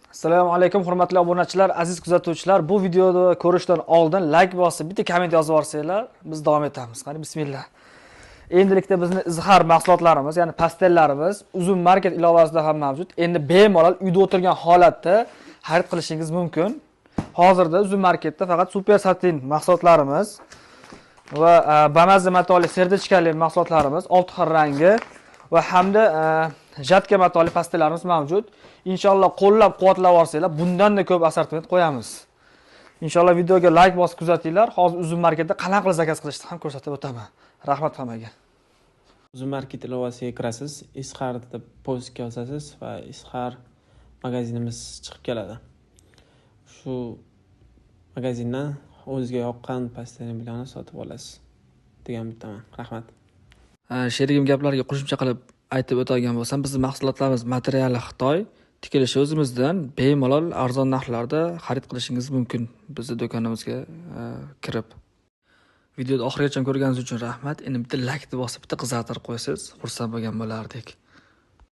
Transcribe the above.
Assalomu alaykum hurmatli obunachilar, aziz kuzatuvchilar. Bu videoni ko'rishdan oldin like bosib, bitta komment yozib yuborsanglar, biz davom etamiz. Qani bismillah. Endilikda bizning izhor mahsulotlarimiz, ya'ni pastellarimiz Uzum Market ilovasida ham mavjud. Endi bemalol uyda o'tirgan holatda xarid qilishingiz mumkin. Hozirda Uzum Marketda faqat super satin mahsulotlarimiz va bamazza matoli serdichkali mahsulotlarimiz, 6 xil rangi va hamda jatka matoli pastellarimiz mavjud. Inshaalloh qo'llab-quvvatlab olsanglar, bundan-da ko'p assortiment qo'yamiz. Inshaalloh videoga like bosib kuzatinglar. Hozir Uzum Marketda qanaqa qilib zakaz qilishni ham ko'rsatib o'taman. Rahmat hammaga. Uzum Market ilovasiga kirasiz, Ishar deb postga yozasiz va Ishar magazinimiz chiqib keladi. Shu magazindan o'zingizga yoqqan pastelni bilan sotib olasiz degan bittaman. Rahmat. Sherigim gaplarga qo'shimcha qilib aytib o'tadigan bo'lsam, bizning mahsulotlarimiz materiali Xitoy, tikilishi o'zimizdan, bemalol arzon narxlarda xarid qilishingiz mumkin bizning do'konimizga kirib. Videoni oxirigacha ko'rganingiz uchun rahmat. Endi bitta like bosib, bitta qizartirib qo'ysangiz, xursand bo'lgan bo'lardik.